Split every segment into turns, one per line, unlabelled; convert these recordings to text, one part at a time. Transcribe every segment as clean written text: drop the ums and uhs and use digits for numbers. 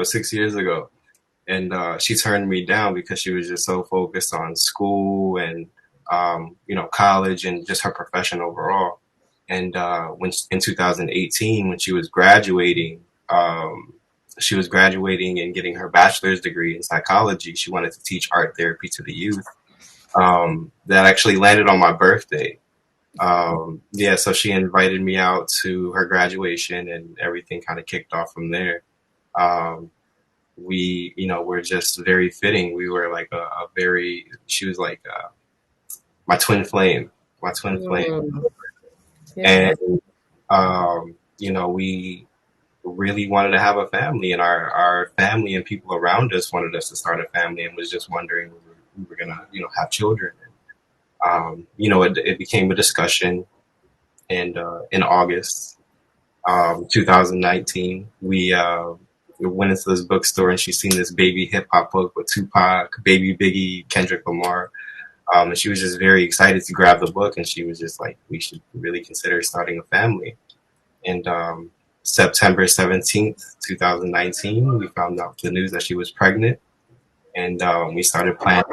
ago, 6 years ago. And she turned me down because she was just so focused on school and, college and just her profession overall. And in 2018, when she was graduating and getting her bachelor's degree in psychology. She wanted to teach art therapy to the youth. That actually landed on my birthday. So she invited me out to her graduation, and everything kind of kicked off from there. We're just very fitting. We were like she was like my twin flame,
Yeah.
and we really wanted to have a family, and our family and people around us wanted us to start a family, and was just wondering when we were gonna have children. It became a discussion, and in August 2019, we went into this bookstore, and she seen this baby hip hop book with Tupac, Baby Biggie, Kendrick Lamar. And she was just very excited to grab the book, and she was just like, we should really consider starting a family. And September 17th, 2019, we found out the news that she was pregnant, and we started planning.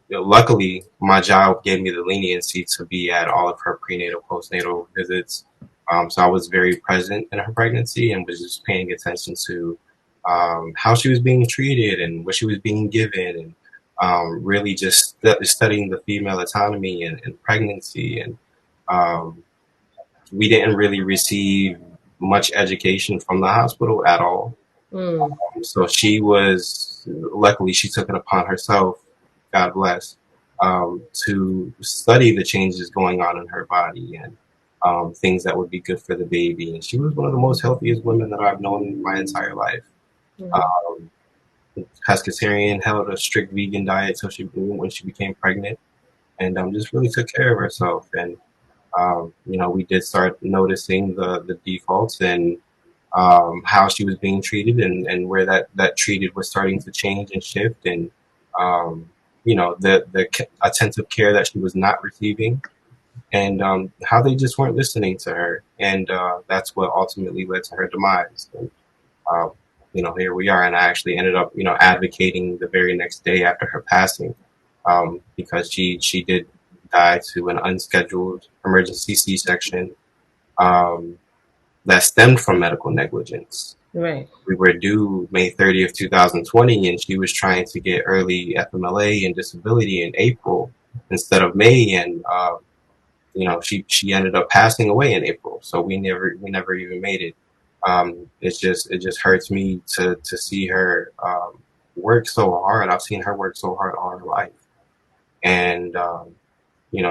Luckily, my job gave me the leniency to be at all of her prenatal, postnatal visits. So I was very present in her pregnancy and was just paying attention to how she was being treated and what she was being given, and really just studying the female autonomy and pregnancy. And we didn't really receive much education from the hospital at all. So luckily, she took it upon herself, God bless, to study the changes going on in her body and things that would be good for the baby. And she was one of the most healthiest women that I've known in my entire life. Pescatarian, held a strict vegan diet when she became pregnant, and just really took care of herself. And we did start noticing the defaults and how she was being treated, and where that treated was starting to change and shift, and the attentive care that she was not receiving, and how they just weren't listening to her, and that's what ultimately led to her demise. And here we are, and I actually ended up advocating the very next day after her passing, because she did die to an unscheduled emergency C-section that stemmed from medical negligence.
Right.
We were due May 30th, 2020, and she was trying to get early FMLA and disability in April instead of May, and she ended up passing away in April. So we never even made it. It just hurts me to see her work so hard. I've seen her work so hard all her life, and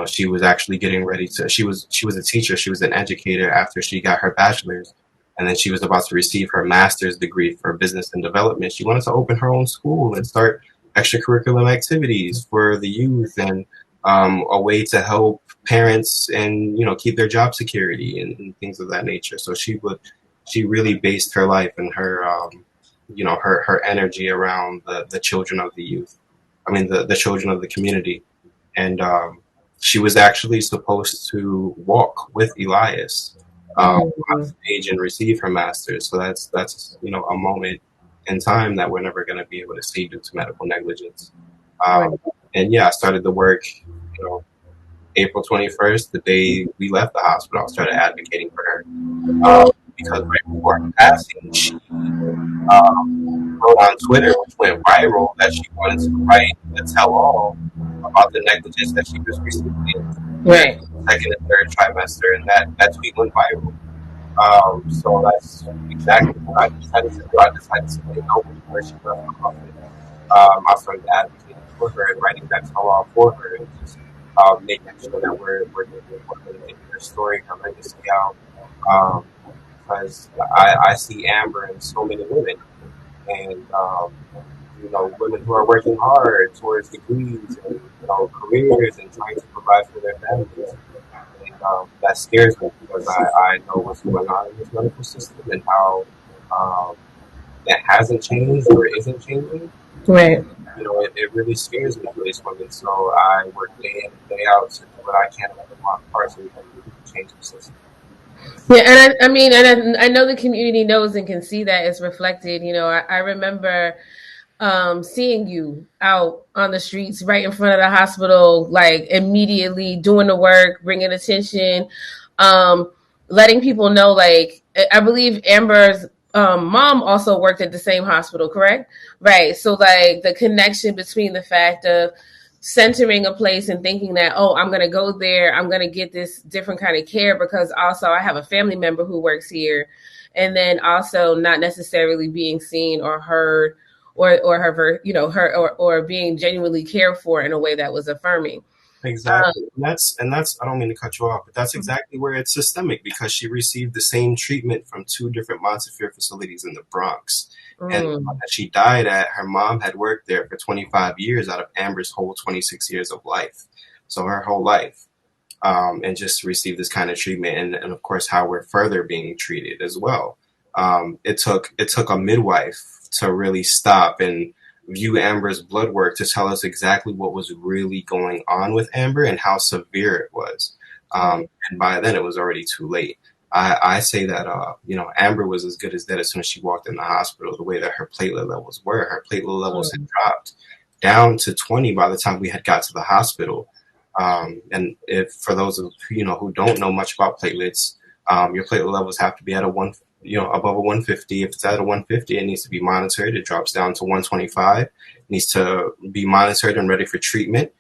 she was actually getting ready to. She was a teacher. She was an educator after she got her bachelor's, and then she was about to receive her master's degree for business and development. She wanted to open her own school and start extracurricular activities for the youth, and a way to help parents and keep their job security and things of that nature. So she really based her life and her her energy around the children of the youth. I mean the children of the community, and she was actually supposed to walk with Elias on stage and receive her master's. So that's a moment in time that we're never going to be able to see due to medical negligence. And I started the work, April 21st, the day we left the hospital. I started advocating for her because right before her passing, she wrote on Twitter, which went viral, that she wanted to write a tell-all about the negligence that she was receiving in the second and third trimester, and that tweet went viral. So that's exactly what I decided to do. I decided to take over where she left the office. I started advocating for her and writing that tell-all for her, and just making sure that we're getting her story, her legacy out. Because I see Amber in so many women, and women who are working hard towards degrees and careers and trying to provide for their families. And that scares me, because I know what's going on in this medical system and how that hasn't changed or isn't changing.
Right.
It really scares me for these women. So I work day in and day out to do what I can to do my part so we can change the system.
Yeah, and I mean, and I know the community knows and can see that it's reflected. You know, I remember seeing you out on the streets right in front of the hospital, like immediately doing the work, bringing attention, um, letting people know. Like, I believe Amber's mom also worked at the same hospital, correct? Right. So, like, the connection between the fact of centering a place and thinking that, oh, I'm going to go there, I'm going to get this different kind of care because also I have a family member who works here, and then also not necessarily being seen or heard, or her, you know, her, or being genuinely cared for in a way that was affirming.
Exactly. And that's I don't mean to cut you off, but that's exactly where it's systemic because she received the same treatment from two different Montefiore facilities in the Bronx. And the one
Mm,
that she died at, her mom had worked there for 25 years out of Amber's whole 26 years of life. So her whole life. And just to receive this kind of treatment, and of course how we're further being treated as well. It took a midwife to really stop and view Amber's blood work to tell us exactly what was really going on with Amber and how severe it was.
mm,
And by then it was already too late. I say that Amber was as good as dead as soon as she walked in the hospital. The way that her platelet levels were, her platelet levels had
mm,
dropped down to 20 by the time we had got to the hospital. And if for those of who don't know much about platelets, your platelet levels have to be at a one, above a 150. If it's at a 150, it needs to be monitored. It drops down to 125. It needs to be monitored and ready for treatment.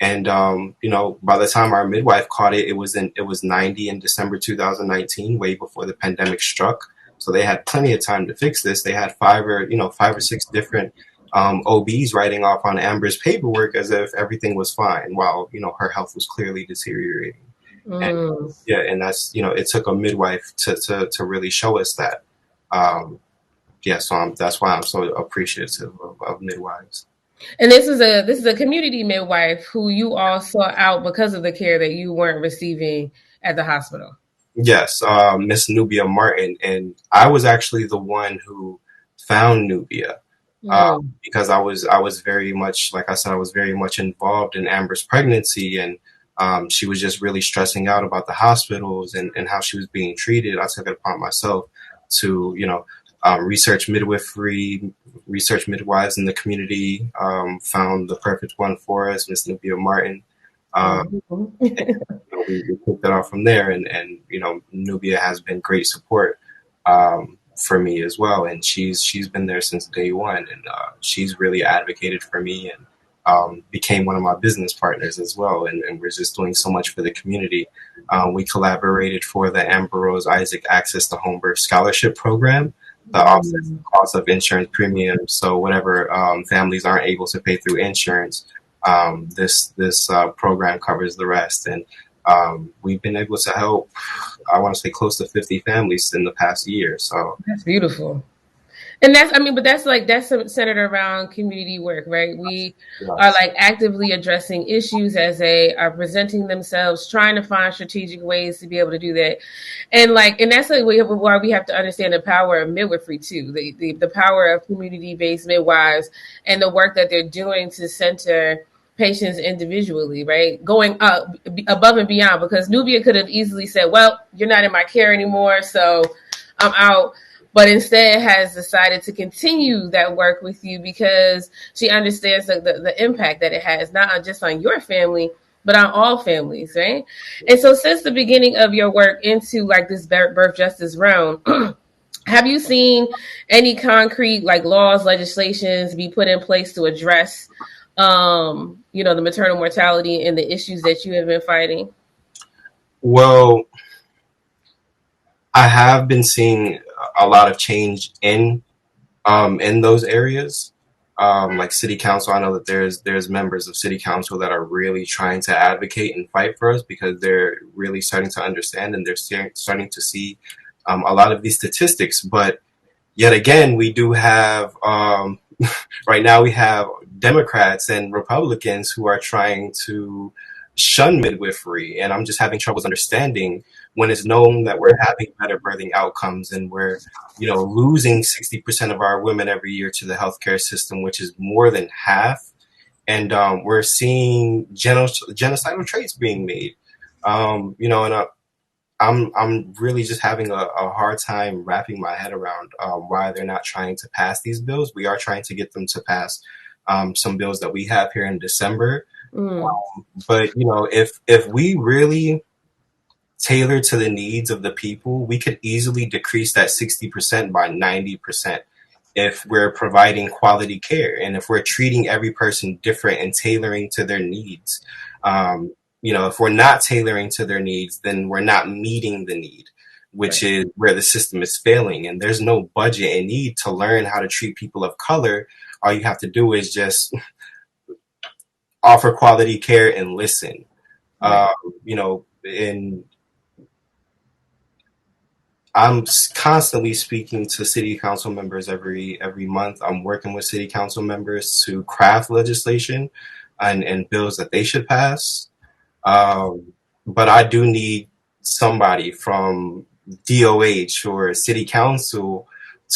And by the time our midwife caught it, it was 90 in December 2019, way before the pandemic struck. So they had plenty of time to fix this. They had five or six different OBs writing off on Amber's paperwork as if everything was fine, while her health was clearly deteriorating. And
mm.
yeah, and that's it took a midwife to really show us that. Um, yeah, so that's why I'm so appreciative of midwives.
And this is a community midwife who you all sought out because of the care that you weren't receiving at the hospital.
Yes, Miss Nubia Martin, and I was actually the one who found Nubia
Mm,
because I was very much, like I said, I was very much involved in Amber's pregnancy, and she was just really stressing out about the hospitals and how she was being treated. I took it upon myself to research midwifery, research midwives in the community. Found the perfect one for us, Miss Nubia Martin. Uh,
mm.
we picked it off from there, and Nubia has been great support for me as well, and she's been there since day one, and she's really advocated for me and became one of my business partners as well, and we're just doing so much for the community. We collaborated for the Ambrose Isaac Access to Homeburst Scholarship Program that offsets the
Mm.
cost of insurance premiums. So whatever families aren't able to pay through insurance, this program covers the rest, and we've been able to help. I want to say close to 50 families in the past year. So
That's beautiful. And that's, I mean, but that's like, that's centered around community work, right? We are
yes,
like actively addressing issues as they are presenting themselves, trying to find strategic ways to be able to do that. And like, and that's like why we have to understand the power of midwifery too, the power of community based midwives and the work that they're doing to center patients individually, right? Going up above and beyond, because Nubia could have easily said, well, you're not in my care anymore, so I'm out, but instead has decided to continue that work with you because she understands the impact that it has, not just on your family, but on all families, right? And so since the beginning of your work into like this birth justice realm, have you seen any concrete like laws, legislations be put in place to address the maternal mortality and the issues that you have been fighting?
well, I have been seeing a lot of change in those areas. Like city council, I know that there's members of city council that are really trying to advocate and fight for us because they're really starting to understand and they're starting to see a lot of these statistics. But yet again, we do have right now we have Democrats and Republicans who are trying to shun midwifery, and I'm just having troubles understanding when it's known that we're having better birthing outcomes and we're losing 60% of our women every year to the healthcare system, which is more than half, and we're seeing genocidal traits being made. And I'm really just having a hard time wrapping my head around why they're not trying to pass these bills. We are trying to get them to pass some bills that we have here in December. But if we really tailor to the needs of the people, we could easily decrease that 60% by 90% if we're providing quality care and if we're treating every person different and tailoring to their needs. If we're not tailoring to their needs, then we're not meeting the need, which is where the system is failing. And there's no budget and need to learn how to treat people of color. All you have to do is just offer quality care and listen. And I'm constantly speaking to city council members every month. I'm working with city council members to craft legislation and bills that they should pass. But I do need somebody from DOH or city council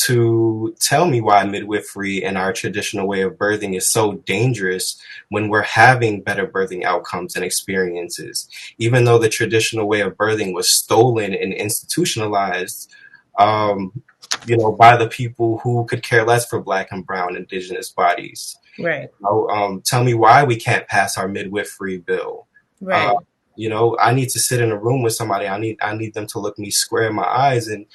to tell me why midwifery and our traditional way of birthing is so dangerous when we're having better birthing outcomes and experiences. Even though the traditional way of birthing was stolen and institutionalized, by the people who could care less for Black and Brown Indigenous bodies.
Right.
Tell me why we can't pass our midwifery bill.
Right.
I need to sit in a room with somebody. I need them to look me square in my eyes and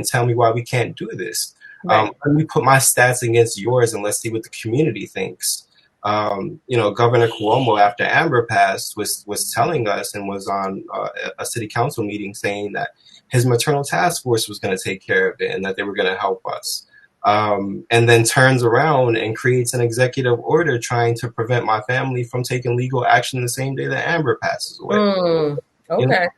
tell me why we can't do this.
Right.
Let me put my stats against yours and let's see what the community thinks. Governor Cuomo, after Amber passed, was telling us and was on a city council meeting saying that his maternal task force was going to take care of it and that they were going to help us. And then turns around and creates an executive order trying to prevent my family from taking legal action the same day that Amber passes away.
Okay.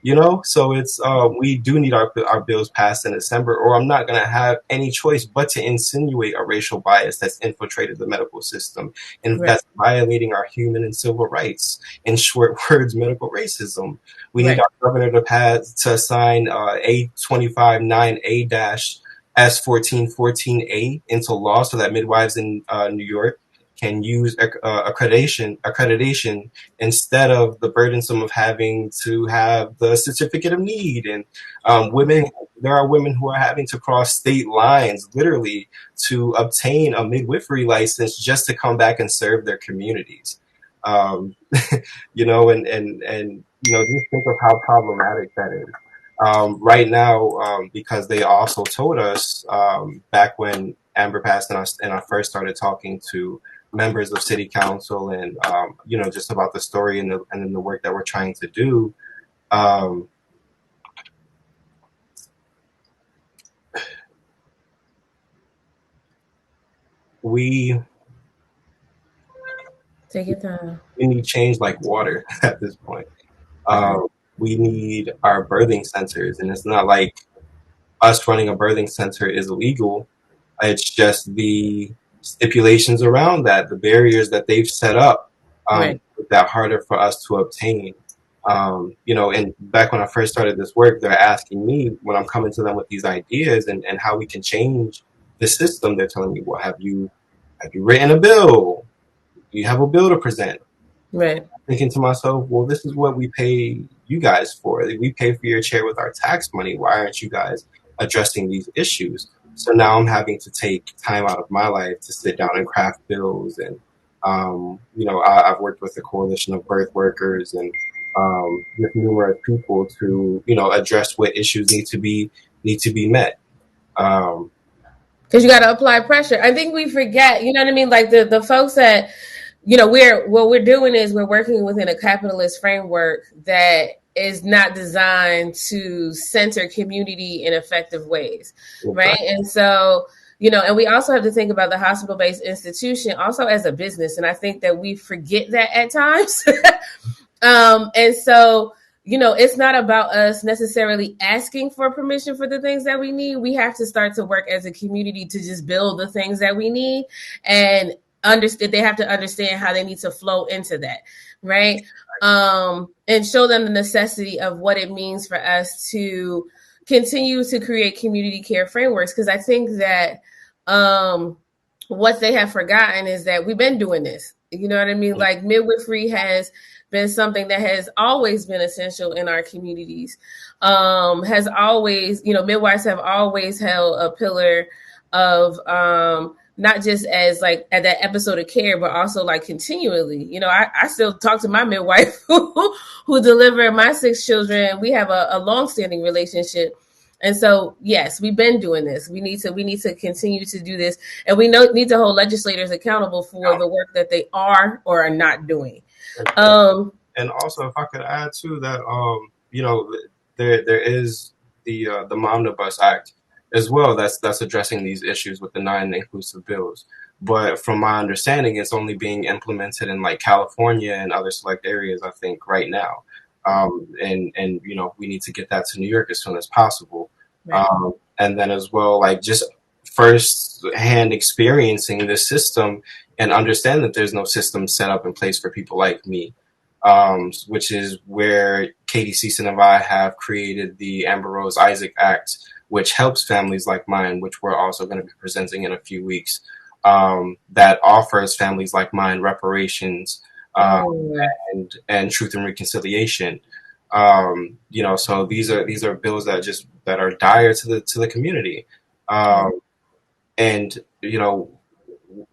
So it's we do need our bills passed in December, or I'm not going to have any choice but to insinuate a racial bias that's infiltrated the medical system and that's violating our human and civil rights. In short words, medical racism. We need our governor to sign A259A-S1414A into law so that midwives in New York can use accreditation instead of the burdensome of having to have the certificate of need. And there are women who are having to cross state lines literally to obtain a midwifery license just to come back and serve their communities. Just think of how problematic that is. Right now, because they also told us back when Amber passed and I first started talking to members of city council and just about the story and the work that we're trying to do. We
take your time.
We need change like water at this point. We need our birthing centers, and it's not like us running a birthing center is illegal. It's just the stipulations around that, the barriers that they've set up, that harder for us to obtain. And back when I first started this work, they're asking me when I'm coming to them with these ideas and how we can change the system. They're telling me, well, have you written a bill? Do you have a bill to present?
Right.
Thinking to myself, well, this is what we pay you guys for. We pay for your chair with our tax money. Why aren't you guys addressing these issues? So now I'm having to take time out of my life to sit down and craft bills. And, I've worked with the Coalition of Birth Workers and with numerous people to, address what issues need to be met.
Because you got to apply pressure. I think we forget, you know what I mean? Like the folks that, we're doing is we're working within a capitalist framework that is not designed to center community in effective ways, right? And so, and we also have to think about the hospital-based institution also as a business. And I think that we forget that at times. And so, it's not about us necessarily asking for permission for the things that we need. We have to start to work as a community to just build the things that we need and understand. They have to understand how they need to flow into that, right? And show them the necessity of what it means for us to continue to create community care frameworks. Because I think that what they have forgotten is that we've been doing this. You know what I mean? Like midwifery has been something that has always been essential in our communities. Has always, midwives have always held a pillar of not just as like at that episode of care, but also like continually. I still talk to my midwife who delivered my 6 children. We have a long-standing relationship. And so, yes, we've been doing this. We need to continue to do this, and we need to hold legislators accountable for the work that they are or are not doing.
And also, if I could add to that, there is the Omnibus Act as well. That's addressing these issues with the 9 inclusive bills. But from my understanding, it's only being implemented in like California and other select areas, I think, right now. And we need to get that to New York as soon as possible. Right. And then as well, like just first hand experiencing this system and understand that there's no system set up in place for people like me, which is where Katie Season and I have created the Ambrose Isaac Act, which helps families like mine, which we're also going to be presenting in a few weeks, that offers families like mine reparations, and truth and reconciliation. So these are bills that are dire to the community. And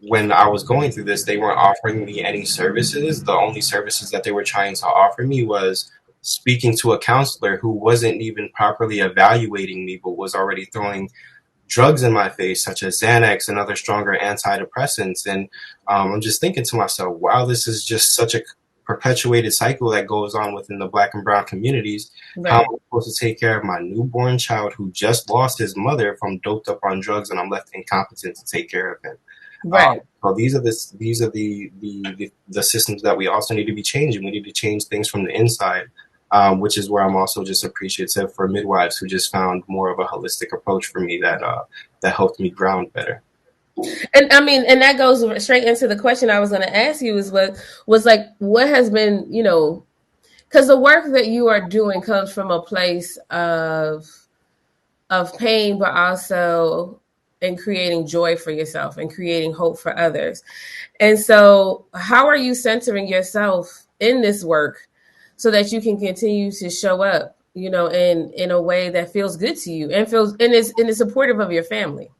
when I was going through this, they weren't offering me any services. The only services that they were trying to offer me was speaking to a counselor who wasn't even properly evaluating me, but was already throwing drugs in my face, such as Xanax and other stronger antidepressants. And I'm just thinking to myself, wow, this is just such a perpetuated cycle that goes on within the Black and Brown communities. Right. How am I supposed to take care of my newborn child who just lost his mother from doped up on drugs, and I'm left incompetent to take care of him?
Right.
So these are the systems that we also need to be changing. We need to change things from the inside, which is where I'm also just appreciative for midwives who just found more of a holistic approach for me that helped me ground better.
And I mean, and that goes straight into the question I was going to ask you is what has been, because the work that you are doing comes from a place of pain, but also in creating joy for yourself and creating hope for others. And so how are you centering yourself in this work so that you can continue to show up, in a way that feels good to you and is supportive of your family?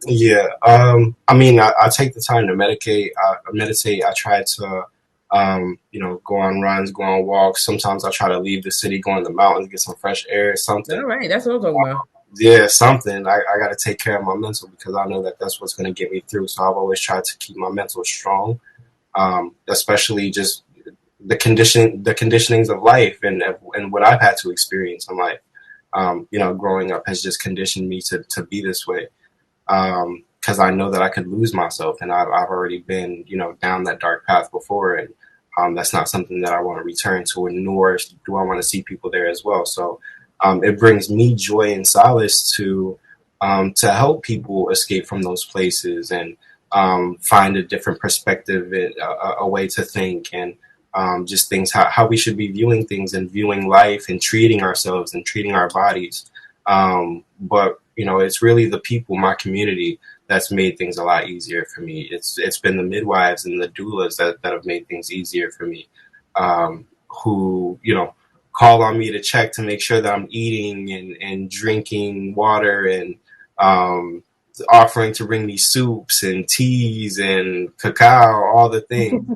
Yeah. I take the time to meditate. I try to, go on runs, go on walks. Sometimes I try to leave the city, go in the mountains, get some fresh air, something.
All right. That's what I'm talking about.
Yeah, something. I got to take care of my mental because I know that that's what's going to get me through. So I've always tried to keep my mental strong, especially just the conditionings of life and what I've had to experience in life. Growing up has just conditioned me to be this way. Because I know that I could lose myself, and I've already been, down that dark path before, and that's not something that I want to return to, nor do I want to see people there as well. So it brings me joy and solace to help people escape from those places and find a different perspective, a way to think, and just things how we should be viewing things and viewing life and treating ourselves and treating our bodies. But it's really the people, my community, that's made things a lot easier for me. It's been the midwives and the doulas that have made things easier for me, who, call on me to check to make sure that I'm eating and drinking water and offering to bring me soups and teas and cacao, all the things.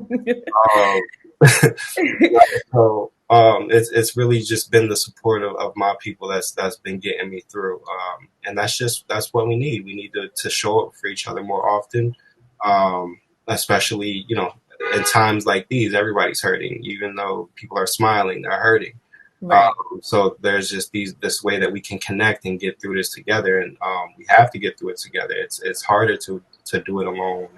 So it's really just been the support of my people that's been getting me through, and that's what we need. We need to show up for each other more often, especially in times like these. Everybody's hurting, even though people are smiling, they're hurting. Right. So there's just this way that we can connect and get through this together, and we have to get through it together. It's harder to do it alone.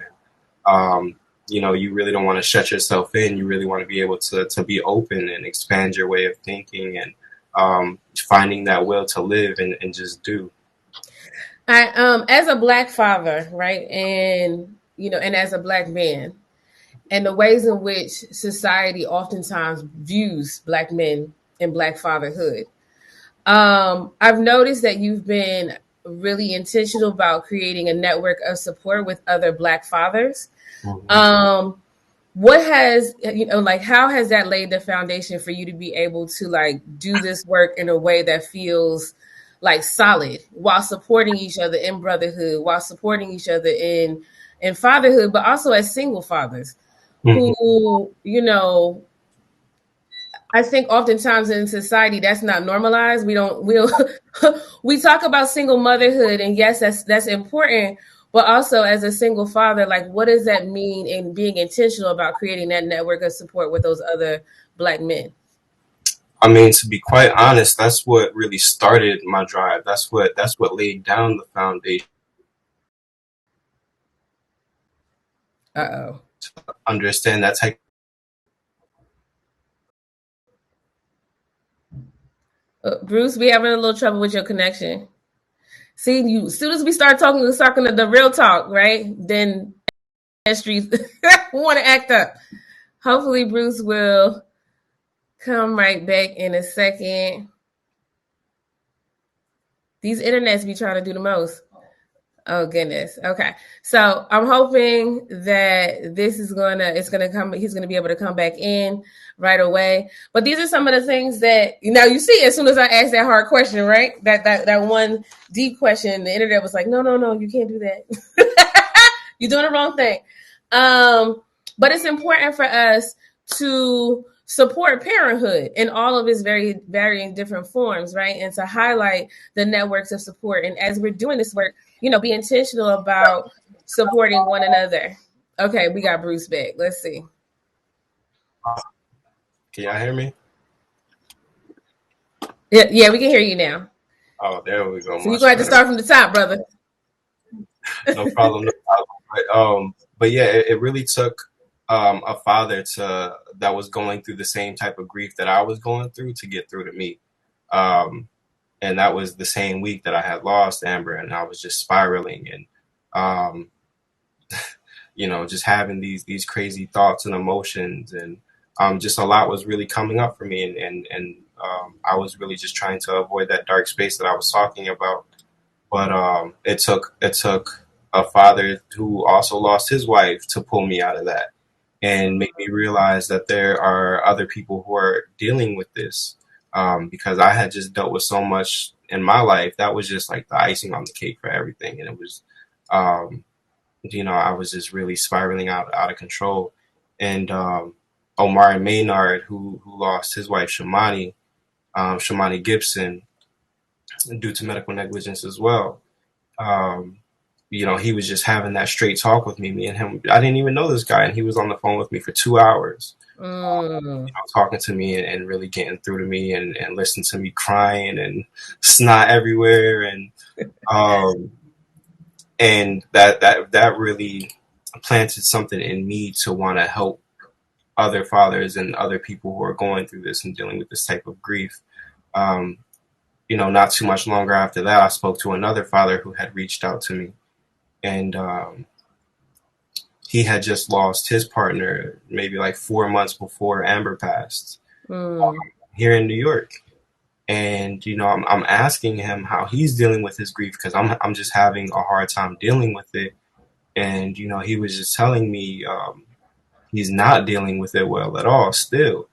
And, you really don't want to shut yourself in. You really want to be able to be open and expand your way of thinking and finding that will to live and just do.
As a Black father, right, and and as a Black man, and the ways in which society oftentimes views Black men and Black fatherhood, I've noticed that you've been really intentional about creating a network of support with other Black fathers. Mm-hmm. what has, like, how has that laid the foundation for you to be able to like do this work in a way that feels like solid while supporting each other in brotherhood, while supporting each other in fatherhood, but also as single fathers
Mhm.
who, I think oftentimes in society that's not normalized. We don't we talk about single motherhood, and yes, that's important, but also as a single father, like what does that mean in being intentional about creating that network of support with those other Black men?
I mean, to be quite honest, that's what really started my drive. That's what laid down the foundation.
Uh
Understand that type.
Bruce, we having a little trouble with your connection. See, you as soon as we start talking the real talk, right? Then streets want to act up. Hopefully, Bruce will come right back in a second. These internets be trying to do the most. Oh goodness. Okay. So I'm hoping that it's gonna come, he's gonna be able to come back in right away. But these are some of the things that you see as soon as I asked that hard question, right? That one deep question, the internet was like, no, you can't do that. You're doing the wrong thing. But it's important for us to support parenthood in all of its very varying different forms, right? And to highlight the networks of support. And as we're doing this work, be intentional about supporting one another. Okay, we got Bruce back. Let's see.
Can y'all hear me?
Yeah, we can hear you now.
Oh, there we go.
So you're gonna
Much
have to
better.
start from the top, brother.
No problem. No problem. But yeah, it really took a father that was going through the same type of grief that I was going through to get through to me. Um, and that was the same week that I had lost Amber, and I was just spiraling and um, just having these crazy thoughts and emotions, and just a lot was really coming up for me, and I was really just trying to avoid that dark space that I was talking about. But it took a father who also lost his wife to pull me out of that and make me realize that there are other people who are dealing with this. Because I had just dealt with so much in my life that was just like the icing on the cake for everything, and it was, um, I was just really spiraling out of control. And Omari Maynard, who lost his wife Shamani Gibson, due to medical negligence as well. Um, he was just having that straight talk with me. Me and him, I didn't even know this guy, and he was on the phone with me for 2 hours,
Mm.
talking to me and really getting through to me and listening to me crying and snot everywhere, um, and that really planted something in me to want to help other fathers and other people who are going through this and dealing with this type of grief. Um, not too much longer after that, I spoke to another father who had reached out to me, and he had just lost his partner maybe like 4 months before Amber passed,
Mm.
here in New York. And I'm asking him how he's dealing with his grief, because I'm just having a hard time dealing with it. And he was just telling me, he's not dealing with it well at all still,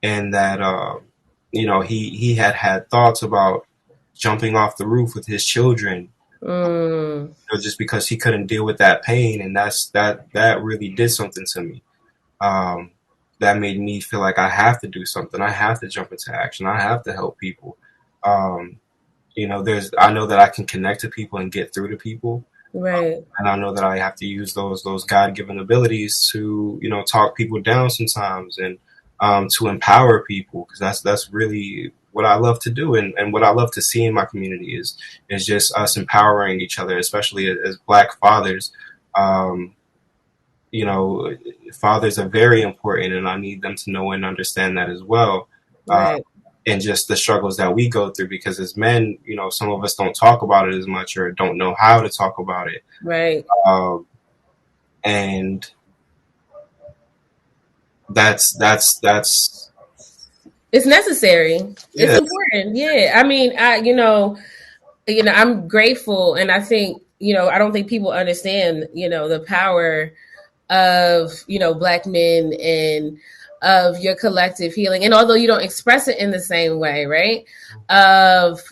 and that he had thoughts about jumping off the roof with his children,
Mm.
just because he couldn't deal with that pain. And that really did something to me. Um, that made me feel like I have to do something. I have to jump into action. I have to help people. Um, I know that I can connect to people and get through to people.
Right.
And I know that I have to use those God given abilities to, talk people down sometimes, and to empower people, because that's really what I love to do, and what I love to see in my community is just us empowering each other, especially as Black fathers. Um, you know, Fathers are very important, and I need them to know and understand that as well. Uh,
Right.
and just the struggles that we go through, because as men, some of us don't talk about it as much, or don't know how to talk about it.
Right.
Um, and that's
It's necessary. It's
yeah.
important. Yeah. I mean, I'm grateful, and I think, I don't think people understand, the power of, Black men and of your collective healing. And although you don't express it in the same way, right? Of,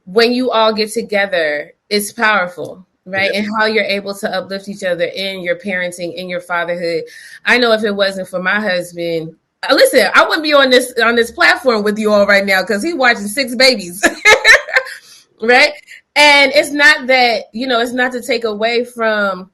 when you all get together, it's powerful, right?
Yeah.
And how you're able to uplift each other in your parenting, in your fatherhood. I know if it wasn't for my husband, listen, I wouldn't be on this platform with you all right now because he's watching 6 babies, right? And it's not that, it's not to take away from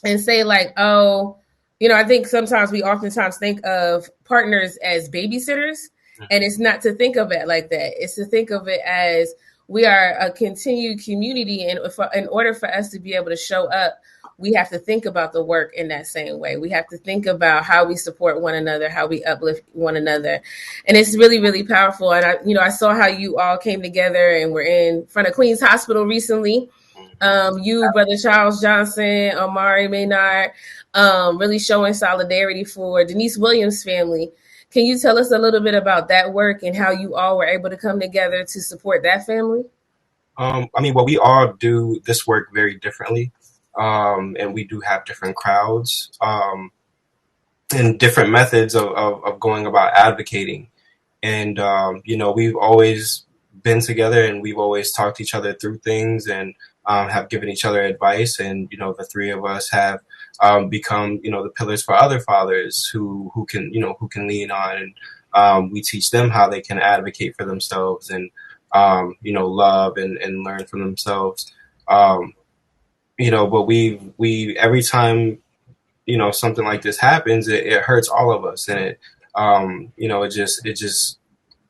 and say like, oh, I think sometimes we oftentimes think of partners as babysitters, and it's not to think of it like that. It's to think of it as we are a continued community, and in order for us to be able to show up, we have to think about the work in that same way. We have to think about how we support one another, how we uplift one another, and it's really, really powerful. And I saw how you all came together and were in front of Queens Hospital recently. You, Brother Charles Johnson, Amari Maynard, really showing solidarity for Denise Williams' family. Can you tell us a little bit about that work and how you all were able to come together to support that family?
Well, we all do this work very differently, and we do have different crowds, and different methods of going about advocating. And, we've always been together, and we've always talked each other through things, and have given each other advice. And, the three of us have become, the pillars for other fathers who can lean on. And we teach them how they can advocate for themselves and, love and learn from themselves. But we every time, something like this happens, it hurts all of us. And it just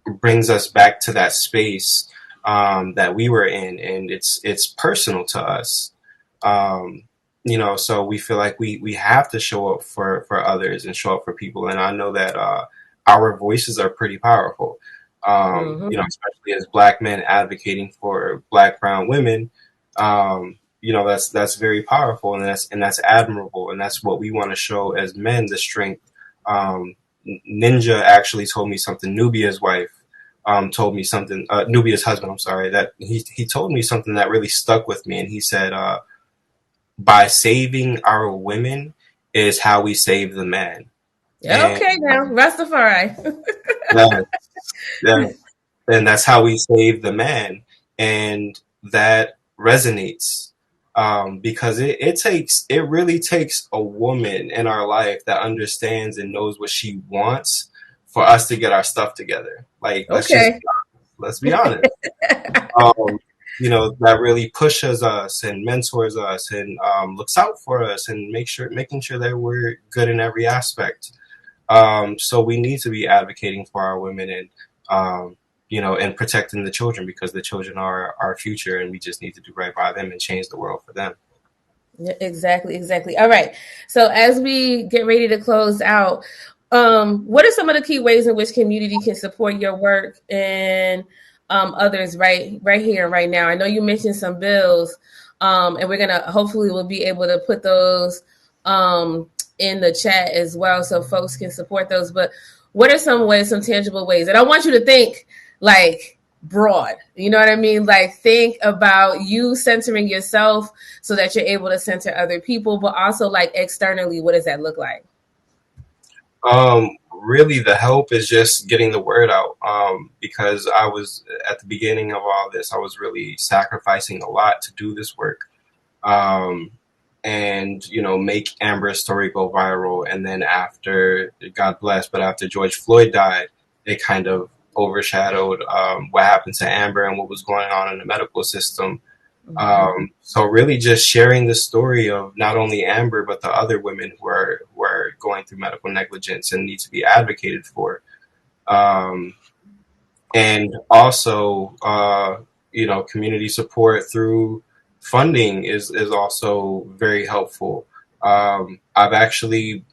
brings us back to that space that we were in, and it's personal to us. So we feel like we have to show up for others and show up for people. And I know that our voices are pretty powerful. Especially as Black men advocating for Black, brown women. That's very powerful, and that's admirable, and that's what we want to show as men, the strength. Ninja actually told me something. Nubia's wife told me something. Nubia's husband, I'm sorry. That he told me something that really stuck with me, and he said, "By saving our women is how we save the man."
Okay, now Rastafari.
that, that, and that's how we save the man, and that resonates. Because it really takes a woman in our life that understands and knows what she wants for us to get our stuff together. Like, let's be honest. That really pushes us and mentors us and looks out for us and making sure that we're good in every aspect. So we need to be advocating for our women and and protecting the children, because the children are our future, and we just need to do right by them and change the world for them.
Yeah, exactly. All right. So as we get ready to close out, what are some of the key ways in which community can support your work and others right here and right now? I know you mentioned some bills, and we'll be able to put those in the chat as well, so folks can support those. But what are some tangible ways? And I want you to think like broad, you know what I mean? Like, think about you centering yourself so that you're able to center other people, but also like externally, what does that look like?
Really the help is just getting the word out. Because I was at the beginning of all this, I was really sacrificing a lot to do this work. And make Amber's story go viral. And then after, God bless, but after George Floyd died, it kind of overshadowed what happened to Amber and what was going on in the medical system. So really just sharing the story of not only Amber, but the other women who are going through medical negligence and need to be advocated for. And also, community support through funding is also very helpful. I've actually,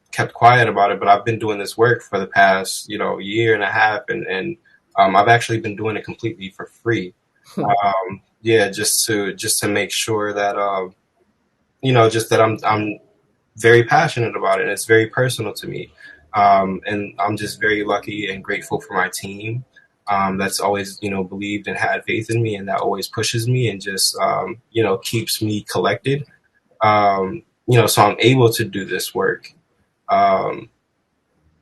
kept quiet about it, but I've been doing this work for the past, year and a half, and I've actually been doing it completely for free. Just to make sure that, just that I'm very passionate about it. It's very personal to me. And I'm just very lucky and grateful for my team. That's always, believed and had faith in me, and that always pushes me and just, keeps me collected. So I'm able to do this work. Um,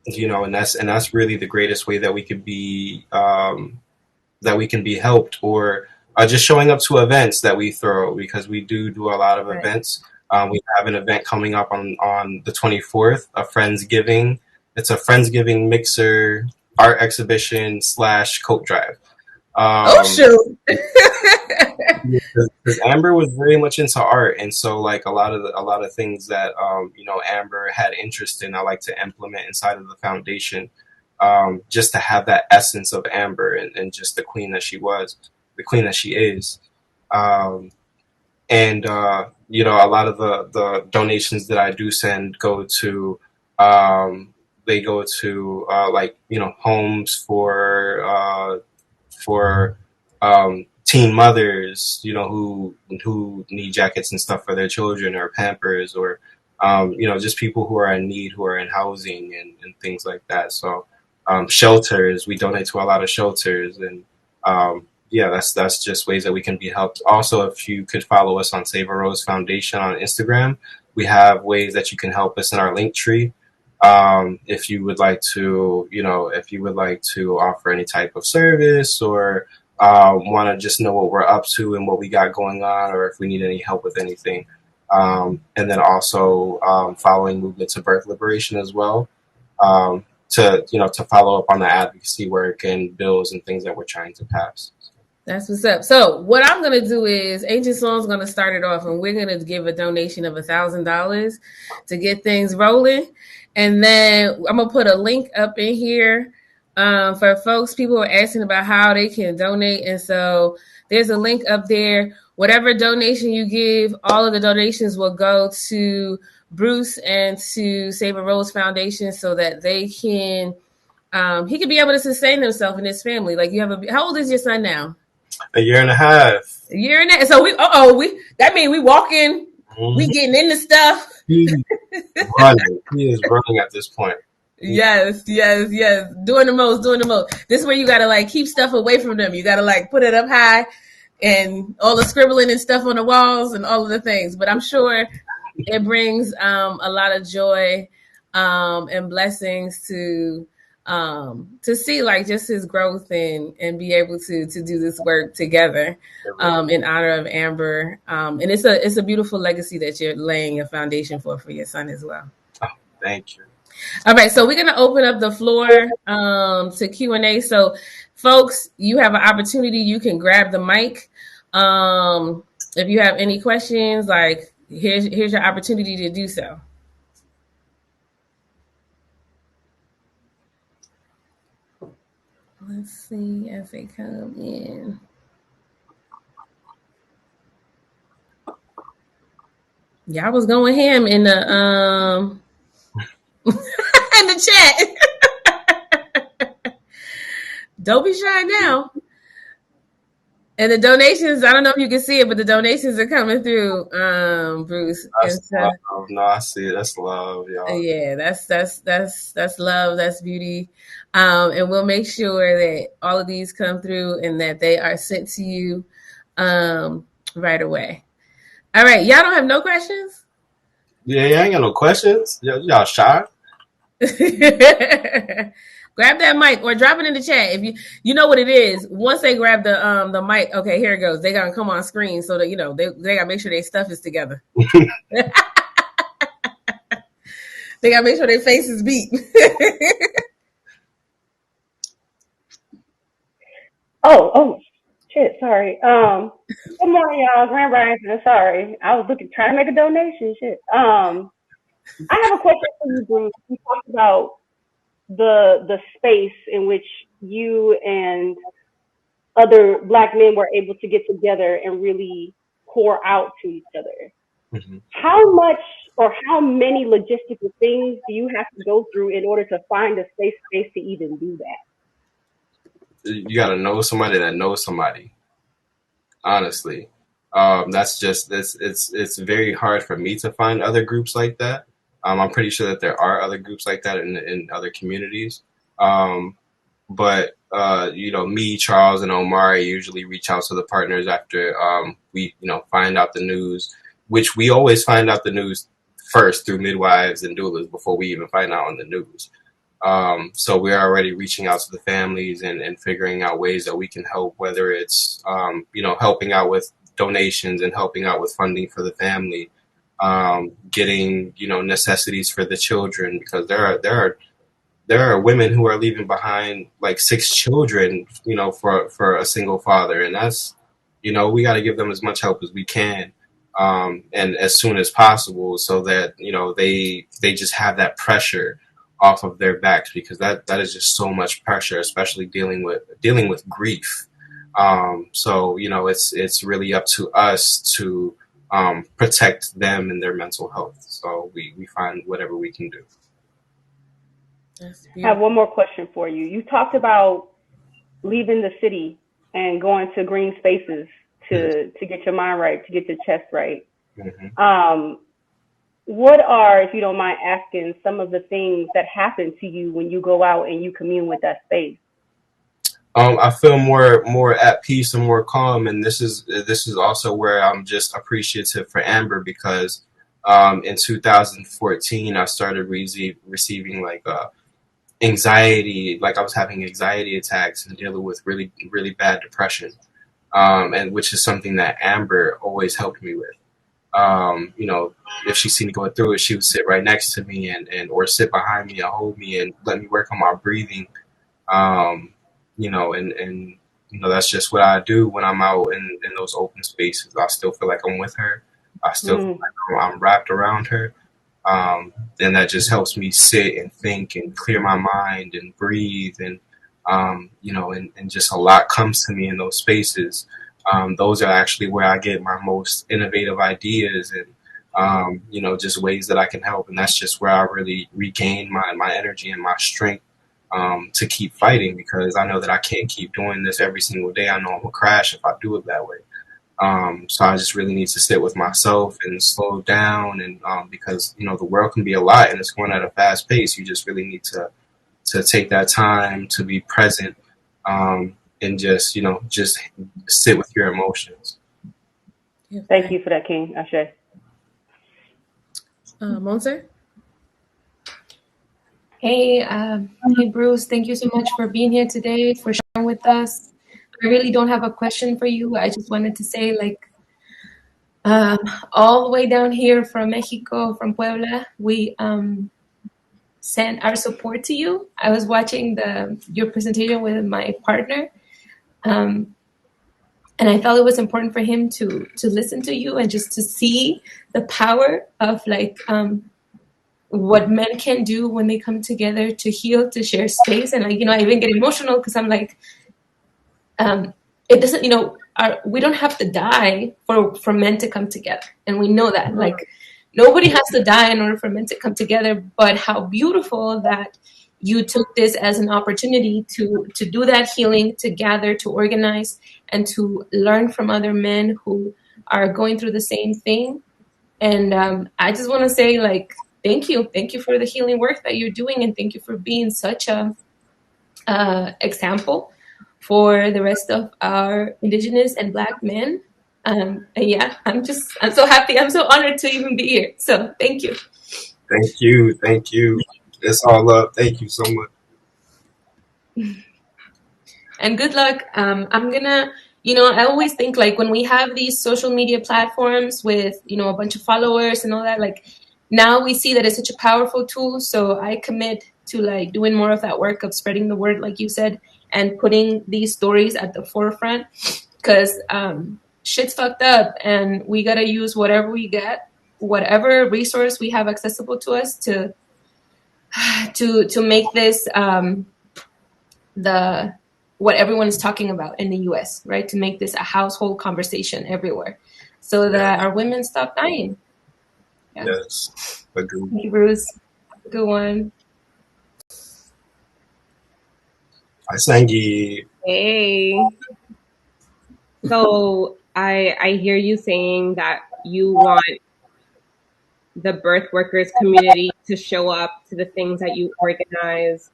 and that's really the greatest way that we could be that we can be helped, or just showing up to events that we throw, because we do a lot of
Right.
events. We have an event coming up on the 24th, a Friendsgiving. It's a Friendsgiving mixer art exhibition / coat drive.
Oh shoot.
Because Amber was very much into art, and so like a lot of things that Amber had interest in, I like to implement inside of the foundation, just to have that essence of Amber, and just the queen that she was, the queen that she is. And a lot of the donations that I do send they go to homes for teen mothers, who need jackets and stuff for their children, or Pampers, or just people who are in need, who are in housing, and things like that. So shelters, we donate to a lot of shelters, and yeah, that's just ways that we can be helped. Also, if you could follow us on saveArose Foundation on Instagram, we have ways that you can help us in our link tree. If you would like to, offer any type of service, or want to just know what we're up to and what we got going on, or if we need any help with anything. And then also following Movement to Birth Liberation as well, to follow up on the advocacy work and bills and things that we're trying to pass.
That's what's up. So what I'm gonna do is Ancient Song's gonna start it off, and we're gonna give a donation of $1,000 to get things rolling, and then I'm gonna put a link up in here for folks. People are asking about how they can donate, and so there's a link up there. Whatever donation you give, all of the donations will go to Bruce and to saveArose Foundation, so that they can he can be able to sustain himself and his family. Like, how old is your son now?
A year and a half.
A year and a half. So that means we walking, we getting into stuff.
He's running. He is running at this point.
Yes. Doing the most. This is where you gotta like keep stuff away from them. You gotta like put it up high, and all the scribbling and stuff on the walls and all of the things. But I'm sure it brings a lot of joy and blessings to see like just his growth and be able to do this work together in honor of Amber. And it's a beautiful legacy that you're laying a foundation for your son as well.
Oh, thank you.
All right, so we're gonna open up the floor to Q&A. So folks, you have an opportunity. You can grab the mic. If you have any questions, like here's your opportunity to do so. Let's see as they come in. Y'all was going ham in the in the chat. Don't be shy now. And the donations, I don't know if you can see it, but the donations are coming through, Bruce.
That's love. No, I see it. That's love, y'all.
Yeah, that's love, that's beauty. And we'll make sure that all of these come through and that they are sent to you right away. All right, y'all don't have no questions?
Yeah, I ain't got no questions. Y'all shy?
Grab that mic or drop it in the chat. If you know what it is. Once they grab the mic, okay, here it goes. They gotta come on screen so that they gotta make sure their stuff is together. They gotta make sure their faces beat.
Oh, shit, sorry. Good morning, y'all. Grand Rising. Sorry. I was trying to make a donation. Shit. I have a question for you, Bruce. You talked about the space in which you and other Black men were able to get together and really pour out to each other. Mm-hmm. How much or how many logistical things do you have to go through in order to find a safe space to even do that?
You got to know somebody that knows somebody. Honestly, it's very hard for me to find other groups like that. I'm pretty sure that there are other groups like that in other communities. But me, Charles, and Omari usually reach out to the partners after we find out the news, which we always find out the news first through midwives and doulas before we even find out on the news. So we're already reaching out to the families and figuring out ways that we can help, whether it's, helping out with donations and helping out with funding for the family, getting, necessities for the children, because there are women who are leaving behind like 6 children, for a single father. And that's, we got to give them as much help as we can. And as soon as possible, so that, they just have that pressure off of their backs, because that is just so much pressure, especially dealing with grief. So, it's really up to us to protect them and their mental health. So we find whatever we can do.
I have one more question for you. You talked about leaving the city and going to green spaces to get your mind right, to get your chest right. Mm-hmm. What are, if you don't mind asking, some of the things that happen to you when you go out and you commune with that space?
I feel more at peace and more calm, and this is also where I'm just appreciative for Amber, because in 2014 I started receiving like anxiety, like I was having anxiety attacks and dealing with really, really bad depression, and which is something that Amber always helped me with. If she seen me going through it, she would sit right next to me and or sit behind me and hold me and let me work on my breathing. And that's just what I do when I'm out in those open spaces. I still feel like I'm with her. I still feel like I'm wrapped around her. And that just helps me sit and think and clear my mind and breathe. And, and just a lot comes to me in those spaces. Those are actually where I get my most innovative ideas and, just ways that I can help. And that's just where I really regain my energy and my strength to keep fighting, because I know that I can't keep doing this every single day. I know I'm going to crash if I do it that way. So I just really need to sit with myself and slow down, and because the world can be a lot and it's going at a fast pace. You just really need to take that time to be present, and just sit with your emotions.
Thank you for that, King Ashe.
Monse?
Hey, Bruce, thank you so much for being here today, for sharing with us. I really don't have a question for you. I just wanted to say, all the way down here from Mexico, from Puebla, we send our support to you. I was watching your presentation with my partner, and I felt it was important for him to listen to you and just to see the power of what men can do when they come together to heal, to share space. And I even get emotional because I'm like, it doesn't, we don't have to die for men to come together. And we know that, nobody has to die in order for men to come together. But how beautiful that you took this as an opportunity to do that healing, to gather, to organize, and to learn from other men who are going through the same thing. And I just want to say, thank you. Thank you for the healing work that you're doing. And thank you for being such a example for the rest of our Indigenous and Black men. And yeah, I'm so happy. I'm so honored to even be here. So thank you.
Thank you. Thank you. It's all love. Thank you so much.
And good luck. I'm gonna, I always think when we have these social media platforms with, a bunch of followers and all that, now we see that it's such a powerful tool. So I commit to doing more of that work of spreading the word, like you said, and putting these stories at the forefront, because shit's fucked up and we got to use whatever we get, whatever resource we have accessible to us to make this what everyone is talking about in the US, right? To make this a household conversation everywhere so that our women stop dying. Yeah.
Yes. Agreed.
Thank you, Bruce. Good one.
Hi, Sangi.
Hey. So I hear you saying that you want the birth workers community to show up to the things that you organize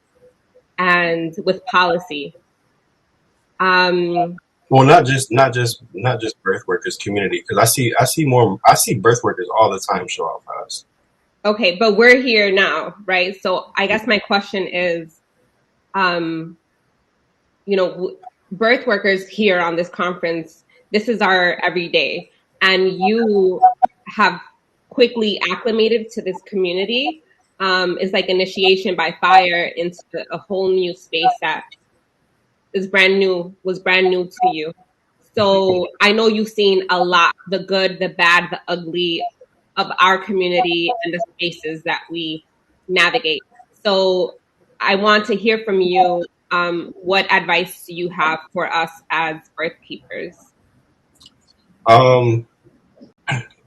and with policy.
Well, not just birth workers community, because I see birth workers all the time show up for us.
Okay, but we're here now, right? So I guess my question is, birth workers here on this conference, this is our everyday, and you have quickly acclimated to this community. It's like initiation by fire into a whole new space that was brand new to you. So I know you've seen a lot, the good, the bad, the ugly of our community and the spaces that we navigate. So I want to hear from you. What advice do you have for us as Earthkeepers?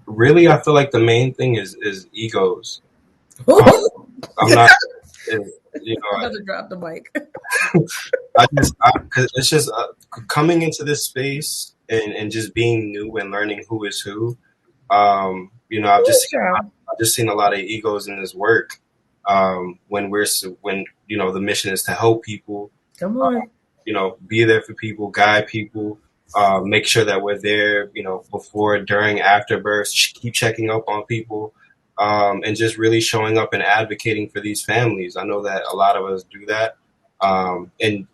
Really, I feel like the main thing is egos. I'm not, you know,
Another drop the mic.
because it's just coming into this space and just being new and learning who is who. I've just seen a lot of egos in this work. When the mission is to help people.
Come on.
Be there for people, guide people, make sure that we're there, before, during, after birth, keep checking up on people, and just really showing up and advocating for these families. I know that a lot of us do that. And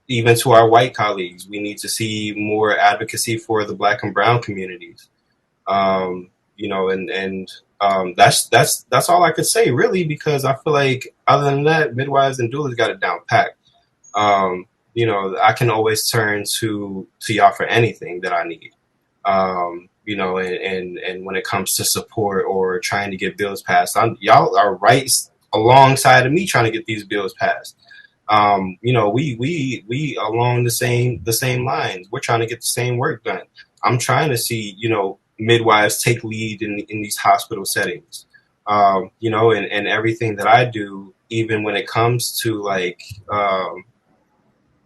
even to our white colleagues, we need to see more advocacy for the Black and brown communities. That's all I could say, really, because I feel like other than that, midwives and doulas got it down packed. I can always turn to y'all for anything that I need. And when it comes to support or trying to get bills passed, y'all are right alongside of me trying to get these bills passed. We along the same lines. We're trying to get the same work done. I'm trying to see, midwives take lead in these hospital settings. And everything that I do, even when it comes to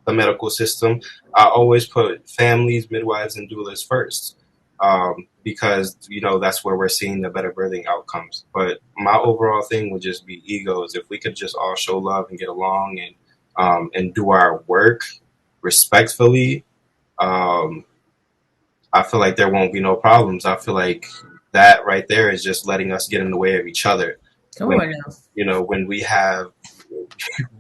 the medical system, I always put families, midwives, and doulas first, because that's where we're seeing the better birthing outcomes. But my overall thing would just be egos. If we could just all show love and get along and do our work respectfully, I feel like there won't be no problems. I feel like that right there is just letting us get in the way of each other. When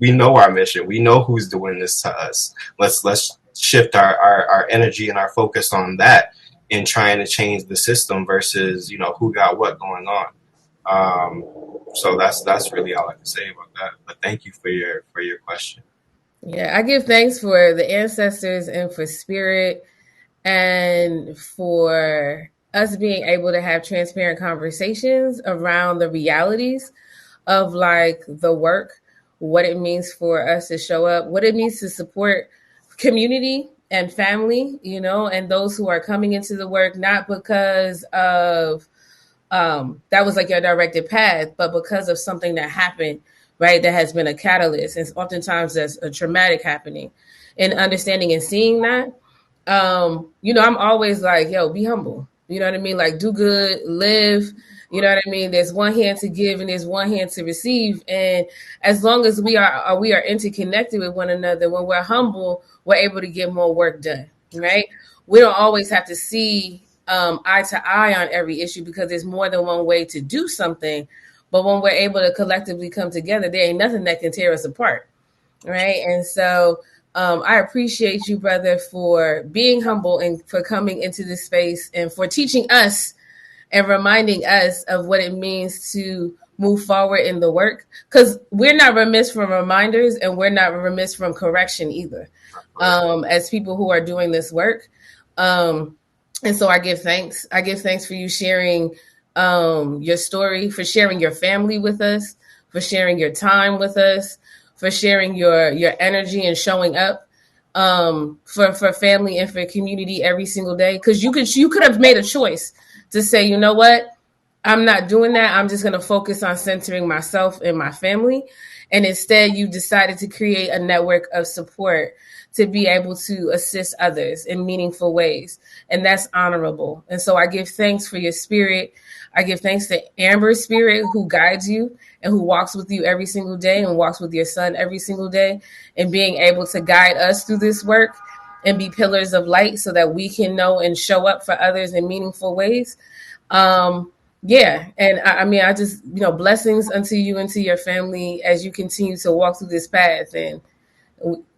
we know our mission, we know who's doing this to us. Let's shift our energy and our focus on that in trying to change the system versus who got what going on. So that's really all I can say about that. But thank you for your question.
Yeah, I give thanks for the ancestors and for spirit and for us being able to have transparent conversations around the realities of the work, what it means for us to show up, what it means to support community and family, and those who are coming into the work, not because of that was your directed path, but because of something that happened, right? That has been a catalyst. And oftentimes that's a traumatic happening, and understanding and seeing that. I'm always be humble. You know what I mean? Do good, live. You know what I mean? There's one hand to give and there's one hand to receive. And as long as we are interconnected with one another, when we're humble, we're able to get more work done, right? We don't always have to see eye to eye on every issue, because there's more than one way to do something. But when we're able to collectively come together, there ain't nothing that can tear us apart, right? And so I appreciate you, brother, for being humble and for coming into this space and for teaching us and reminding us of what it means to move forward in the work. Because we're not remiss from reminders, and we're not remiss from correction either, as people who are doing this work. And so I give thanks. I give thanks for you sharing your story, for sharing your family with us, for sharing your time with us, for sharing your energy and showing up for family and for community every single day. Because you could have made a choice to say, you know what, I'm not doing that. I'm just going to focus on centering myself and my family. And instead, you decided to create a network of support to be able to assist others in meaningful ways. And that's honorable. And so I give thanks for your spirit. I give thanks to Amber's spirit, who guides you and who walks with you every single day and walks with your son every single day, and being able to guide us through this work and be pillars of light so that we can know and show up for others in meaningful ways. Yeah. And I mean, I just, blessings unto you and to your family as you continue to walk through this path. And,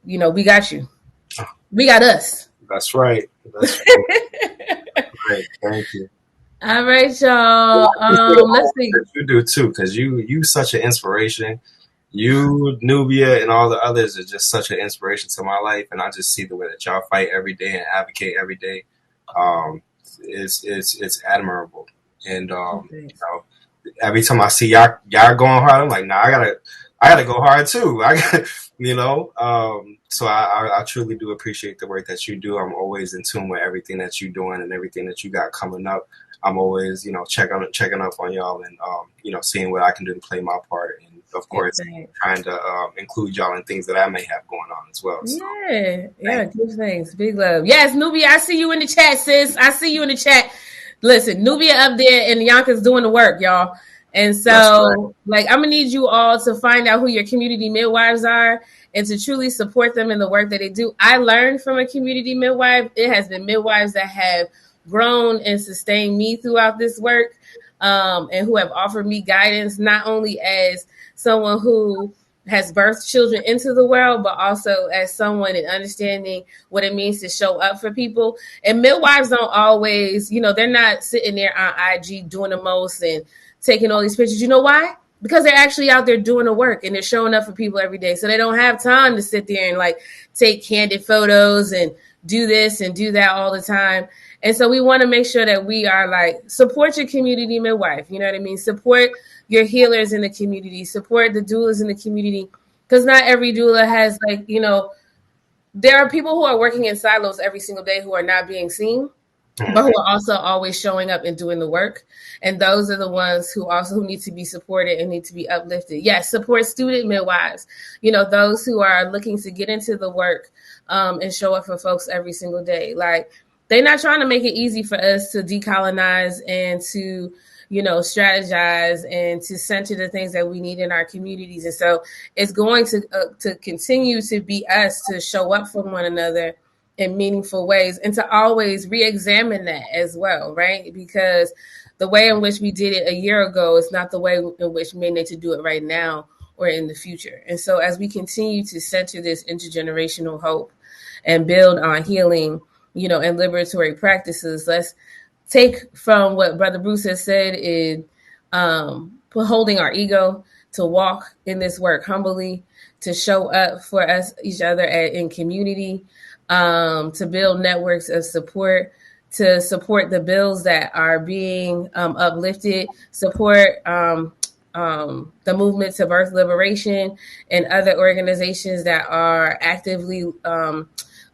we got you. We got us.
That's right. That's right. Thank you.
All right, y'all. Let's see.
You do too, because you such an inspiration. You, Nubia, and all the others are just such an inspiration to my life, and I just see the way that y'all fight every day and advocate every day. It's admirable, and every time I see y'all going hard, I'm like, nah, I gotta go hard too. I got, so I truly do appreciate the work that you do. I'm always in tune with everything that you're doing and everything that you got coming up. I'm always, checking up on y'all and, seeing what I can do to play my part. And of course, trying to include y'all in things that I may have going on as well. So,
yeah, good things. Big love. Yes, Nubia, I see you in the chat, sis. I see you in the chat. Listen, Nubia up there and Yanka's doing the work, y'all. And so, I'm going to need you all to find out who your community midwives are and to truly support them in the work that they do. I learned from a community midwife. It has been midwives that have grown and sustained me throughout this work, and who have offered me guidance, not only as someone who has birthed children into the world, but also as someone in understanding what it means to show up for people. And midwives don't always, they're not sitting there on IG doing the most and taking all these pictures. You know why? Because they're actually out there doing the work and they're showing up for people every day. So they don't have time to sit there and take candid photos and do this and do that all the time. And so we want to make sure that we are support your community midwife. You know what I mean? Support your healers in the community, support the doulas in the community. Because not every doula has there are people who are working in silos every single day who are not being seen, but who are also always showing up and doing the work. And those are the ones who need to be supported and need to be uplifted. Yes, support student midwives, those who are looking to get into the work and show up for folks every single day. They're not trying to make it easy for us to decolonize and to, strategize and to center the things that we need in our communities. And so it's going to continue to be us to show up for one another in meaningful ways and to always re-examine that as well, right? Because the way in which we did it a year ago is not the way in which we may need to do it right now or in the future. And so as we continue to center this intergenerational hope and build on healing, and liberatory practices, let's take from what Brother Bruce has said in holding our ego, to walk in this work humbly, to show up for each other in community, to build networks of support, to support the bills that are being uplifted, support the movement to birth liberation and other organizations that are actively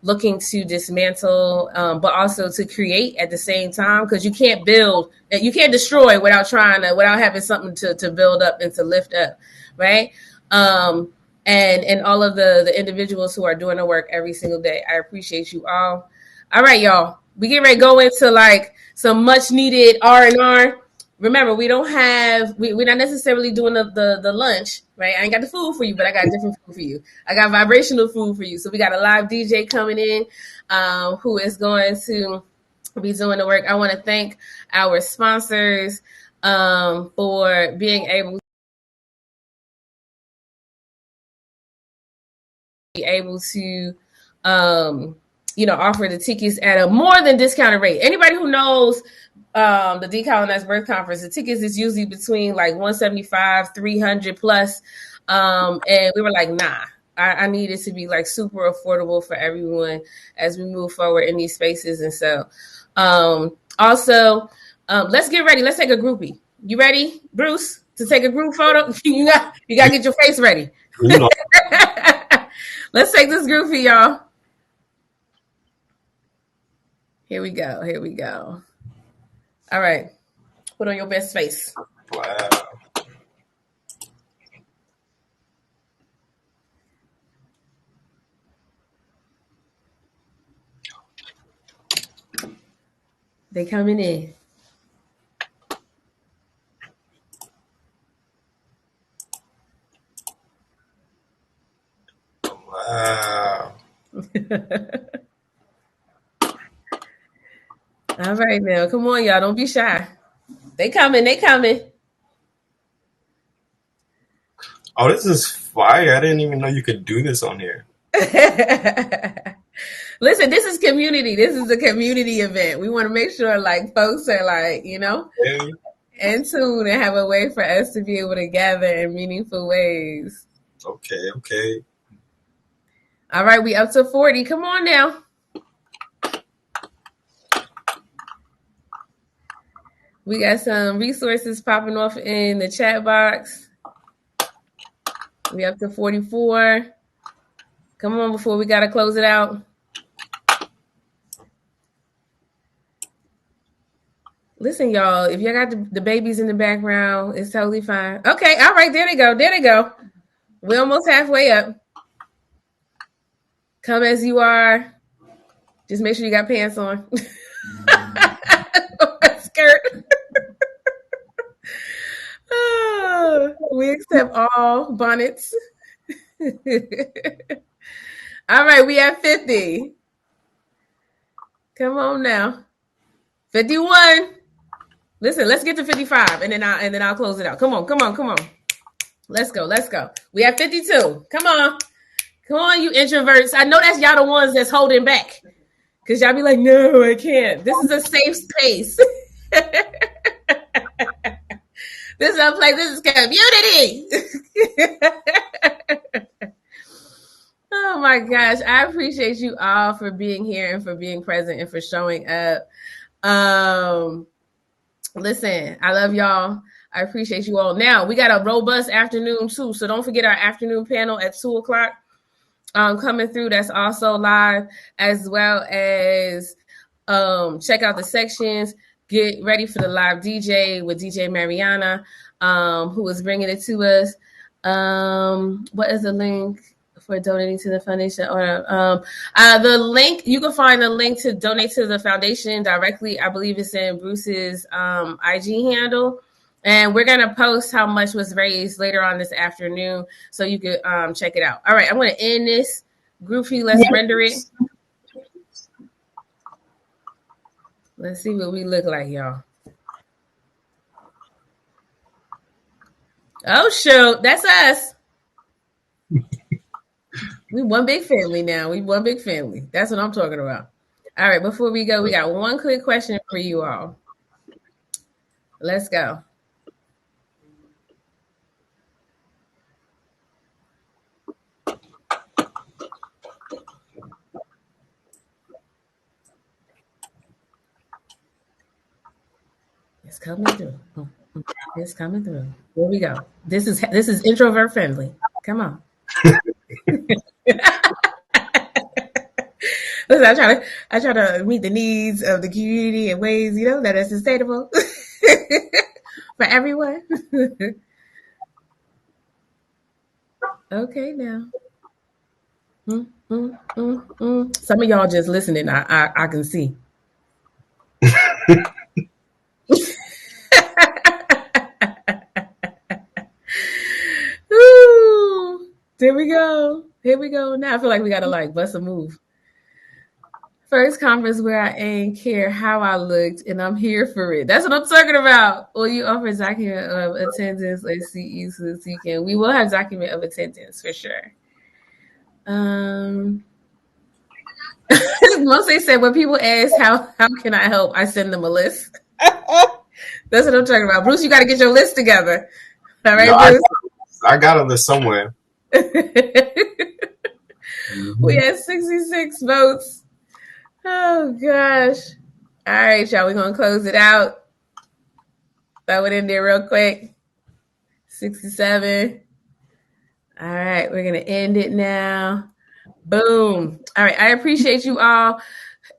looking to dismantle, but also to create at the same time, because you can't destroy without having something to build up and to lift up, right? And all of the individuals who are doing the work every single day. I appreciate you all. All right, y'all. We get ready to go into some much needed R&R. Remember, we're not necessarily doing the lunch, right? I ain't got the food for you, but I got different food for you. I got vibrational food for you. So we got a live DJ coming in, who is going to be doing the work. I want to thank our sponsors, for being able to offer the tickets at a more than discounted rate. Anybody who knows the Decolonized Birth Conference, the tickets is usually between $175, $300 plus. And we were like, nah, I need it to be super affordable for everyone as we move forward in these spaces. And so also, let's get ready. Let's take a groupie. You ready, Bruce, to take a group photo? you got to get your face ready. Let's take this groupie, y'all. Here we go. All right. Put on your best face.
Wow.
They coming in.
Wow.
All right, now, come on, y'all. Don't be shy. They coming. They coming.
Oh, this is fire. I didn't even know you could do this on here.
Listen, this is community. This is a community event. We want to make sure like folks are like, you know,
Okay.
in tune and have a way for us to be able to gather in meaningful ways.
Okay.
All right, we up to 40. Come on now. We got some resources popping off in the chat box. We up to 44. Come on before we got to close it out. Listen, y'all, if y'all got the babies in the background, it's totally fine. Okay, all right, there they go. There they go. We're almost halfway up. Come as you are. Just make sure you got pants on. Skirt. Oh, we accept all bonnets. All right, we at 50. Come on now. 51. Listen, let's get to 55 and then I'll close it out. Come on. Let's go. We have 52. Come on, you introverts. I know that's y'all the ones that's holding back. Cause y'all be like, no, I can't. This is a safe space. This is a place, this is community. Oh my gosh. I appreciate you all for being here and for being present and for showing up. Listen, I love y'all. I appreciate you all. Now, we got a robust afternoon too. So don't forget our afternoon panel at 2:00 coming through. That's also live, as well as check out the sections. Get ready for the live DJ with DJ Mariana, who is bringing it to us. What is the link for donating to the foundation? Or the link, you can find the link to donate to the foundation directly. I believe it's in Bruce's IG handle. And we're going to post how much was raised later on this afternoon, so you could check it out. All right, I'm going to end this. Groupie, let's render it. Let's see what we look like, y'all. Oh, shoot. That's us. We one big family now. We one big family. That's what I'm talking about. All right, before we go, we got one quick question for you all. Let's go. It's coming through. It's coming through. Here we go. This is introvert friendly. Come on. Listen, I try to meet the needs of the community in ways, you know, that are sustainable for everyone. Okay, now. Some of y'all just listening. I can see. Ooh, here we go. Now I feel like we gotta like bust a move. First conference where I ain't care how I looked, and I'm here for it. That's what I'm talking about. Will you offer document of attendance? Let's see, easy this weekend. We will have document of attendance for sure. Mostly said when people ask how can I help, I send them a list. That's what I'm talking about. Bruce, you got to get your list together. All right, no, Bruce.
I got a list somewhere.
We had 66 votes. Oh, gosh. All right, y'all. We're going to close it out. Throw it in there real quick. 67. All right. We're going to end it now. Boom. All right. I appreciate you all.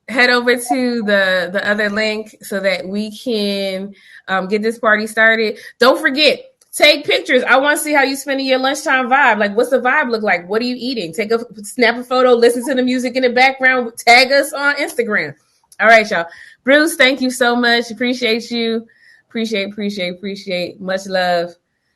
Head over to the other link so that we can get this party started. Don't forget, take pictures. I want to see how you spending your lunchtime vibe. Like, what's the vibe look like? What are you eating? Snap a photo, listen to the music in the background, tag us on Instagram. All right, y'all. Bruce, thank you so much. Appreciate you. Appreciate. Much love.